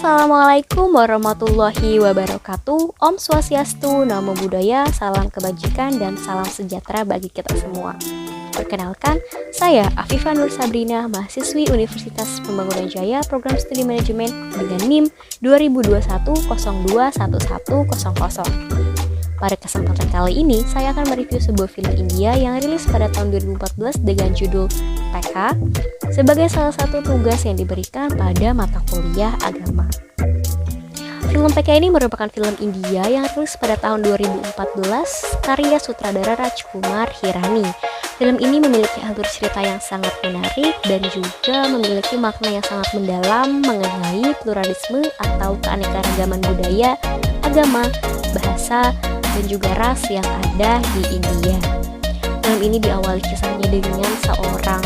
Assalamualaikum warahmatullahi wabarakatuh. Om Swastiastu, Namo Buddhaya, salam kebajikan dan salam sejahtera bagi kita semua. Perkenalkan, saya Afifah Nur Sabrina, mahasiswi Universitas Pembangunan Jaya, Program Studi Manajemen dengan NIM 2021021100. Pada kesempatan kali ini, saya akan mereview sebuah film India yang rilis pada tahun 2014 dengan judul PK sebagai salah satu tugas yang diberikan pada mata kuliah agama. Film PK ini merupakan film India yang rilis pada tahun 2014 karya sutradara Rajkumar Hirani. Film ini memiliki alur cerita yang sangat menarik dan juga memiliki makna yang sangat mendalam mengenai pluralisme atau keanekaragaman budaya, agama, bahasa, dan juga ras yang ada di India. Film ini diawali kisahnya dengan seorang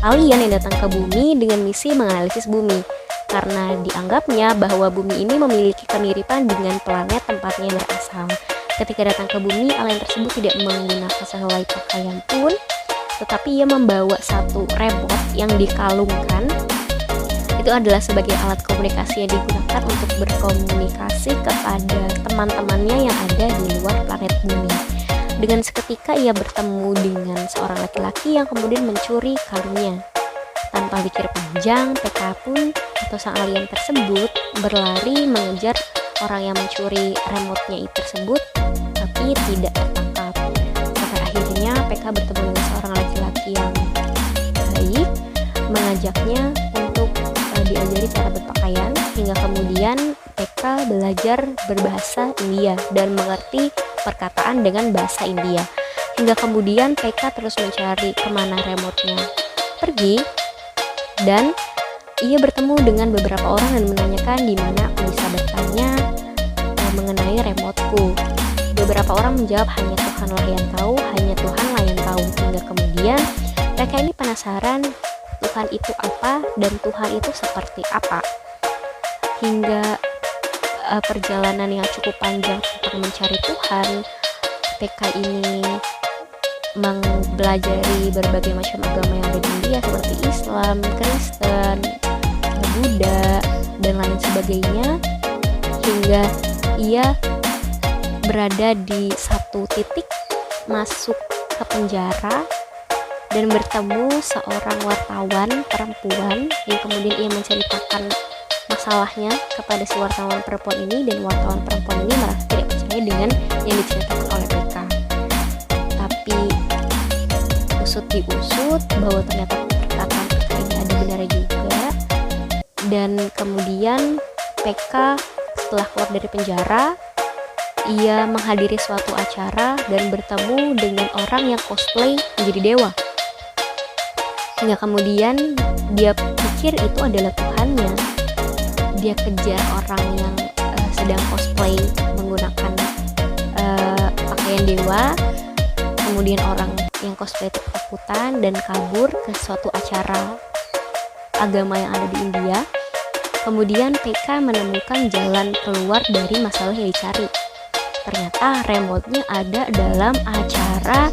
alien yang datang ke bumi dengan misi menganalisis bumi, karena dianggapnya bahwa bumi ini memiliki kemiripan dengan planet tempatnya berasal. Ketika datang ke bumi, alien tersebut tidak menggunakan sehelai pakaian pun, tetapi ia membawa satu remote yang dikalungkan. Itu adalah sebagai alat komunikasi yang digunakan untuk berkomunikasi kepada teman-temannya yang ada di luar planet bumi. Dengan seketika ia bertemu dengan seorang laki-laki yang kemudian mencuri kalungnya. Tanpa pikir panjang, PK pun atau sang alien tersebut berlari mengejar orang yang mencuri remote-nya itu tersebut, tapi tidak tertangkap. Sampai akhirnya PK bertemu dengan seorang laki-laki yang baik, mengajaknya untuk diajari cara berpakaian, hingga kemudian PK belajar berbahasa India dan mengerti perkataan dengan bahasa India. Hingga kemudian PK terus mencari kemana remote-nya pergi, dan ia bertemu dengan beberapa orang dan menanyakan di mana aku bisa bertanya mengenai remote-ku. Beberapa orang menjawab hanya Tuhanlah yang tahu, hanya Tuhanlah yang tahu. Hingga kemudian PK ini penasaran Tuhan itu apa dan Tuhan itu seperti apa. Hingga perjalanan yang cukup panjang untuk mencari Tuhan, PK ini mempelajari berbagai macam agama yang ada di India seperti Islam, Kristen, Buddha, dan lain sebagainya, hingga ia berada di satu titik masuk ke penjara dan bertemu seorang wartawan perempuan yang kemudian ia menceritakan masalahnya kepada si wartawan perempuan ini, dan wartawan perempuan ini merasa tidak percaya dengan yang diceritakan oleh PK. Tapi usut diusut bahwa ternyata perkataan PK ini ada benarnya juga, dan kemudian PK setelah keluar dari penjara, ia menghadiri suatu acara dan bertemu dengan orang yang cosplay menjadi dewa. Hingga kemudian dia pikir itu adalah Tuhannya. Dia kejar orang yang sedang cosplay menggunakan pakaian dewa. Kemudian orang yang cosplay ketakutan dan kabur ke suatu acara agama yang ada di India. Kemudian PK menemukan jalan keluar dari masalah yang dicari. Ternyata remote-nya ada dalam acara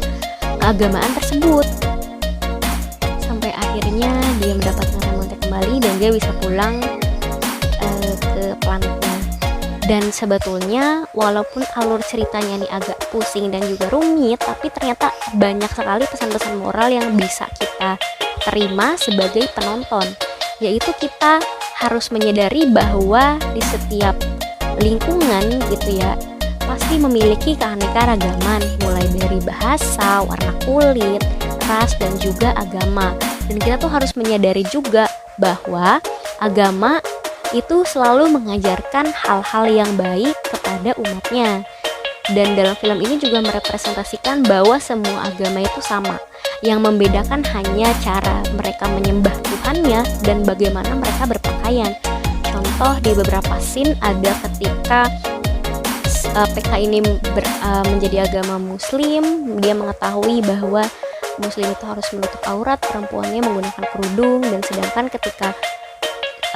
keagamaan tersebut. Sampai akhirnya dia mendapatkan remote kembali dan dia bisa pulang ke planetnya. Dan sebetulnya walaupun alur ceritanya ini agak pusing dan juga rumit, tapi ternyata banyak sekali pesan-pesan moral yang bisa kita terima sebagai penonton, yaitu kita harus menyadari bahwa di setiap lingkungan gitu ya pasti memiliki keanekaragaman, mulai dari bahasa, warna kulit, ras, dan juga agama. Dan kita tuh harus menyadari juga bahwa agama itu selalu mengajarkan hal-hal yang baik kepada umatnya. Dan dalam film ini juga merepresentasikan bahwa semua agama itu sama. Yang membedakan hanya cara mereka menyembah Tuhannya dan bagaimana mereka berpakaian. Contoh di beberapa scene ada ketika PK ini menjadi agama Muslim, dia mengetahui bahwa Muslim itu harus menutup aurat, perempuannya menggunakan kerudung, dan sedangkan ketika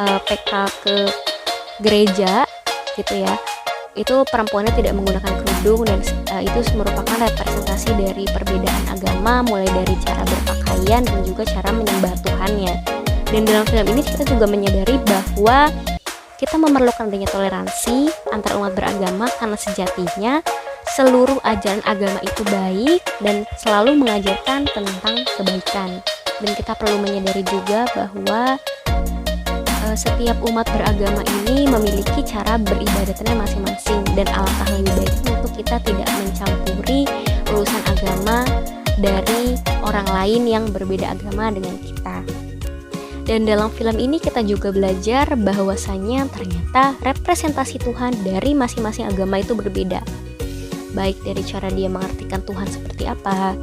PK ke gereja gitu ya, itu perempuannya tidak menggunakan kerudung, dan itu merupakan representasi dari perbedaan agama, mulai dari cara berpakaian dan juga cara menyembah Tuhannya. Dan dalam film ini kita juga menyadari bahwa kita memerlukan adanya toleransi antar umat beragama karena sejatinya seluruh ajaran agama itu baik dan selalu mengajarkan tentang kebaikan. Dan kita perlu menyadari juga bahwa setiap umat beragama ini memiliki cara beribadatnya masing-masing, dan alangkah lebih baiknya untuk kita tidak mencampuri urusan agama dari orang lain yang berbeda agama dengan kita. Dan dalam film ini kita juga belajar bahwasanya ternyata representasi Tuhan dari masing-masing agama itu berbeda. Baik dari cara dia mengartikan Tuhan seperti apa,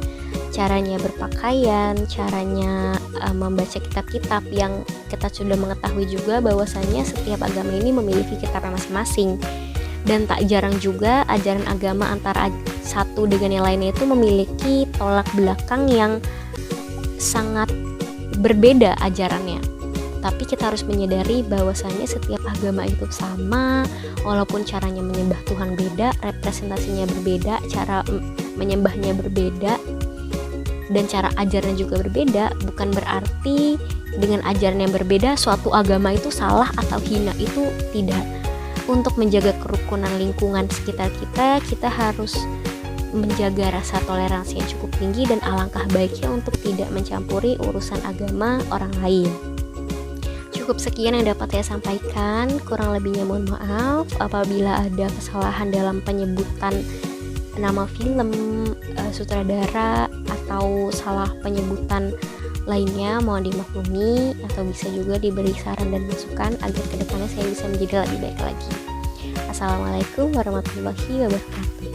caranya berpakaian, caranya membaca kitab-kitab, yang kita sudah mengetahui juga bahwasanya setiap agama ini memiliki kitabnya masing-masing. Dan tak jarang juga ajaran agama antara satu dengan yang lainnya itu memiliki tolak belakang yang sangat berbeda ajarannya. Tapi kita harus menyadari bahwasanya setiap agama itu sama, walaupun caranya menyembah Tuhan beda, representasinya berbeda, cara menyembahnya berbeda, dan cara ajarnya juga berbeda. Bukan berarti dengan ajaran yang berbeda suatu agama itu salah atau hina, itu tidak. Untuk menjaga kerukunan lingkungan sekitar kita, kita harus menjaga rasa toleransi yang cukup tinggi, dan alangkah baiknya untuk tidak mencampuri urusan agama orang lain. Cukup sekian yang dapat saya sampaikan, kurang lebihnya mohon maaf apabila ada kesalahan dalam penyebutan nama film, sutradara, atau salah penyebutan lainnya, mohon dimaklumi, atau bisa juga diberi saran dan masukan agar kedepannya saya bisa menjadi lebih baik lagi. Assalamualaikum warahmatullahi wabarakatuh.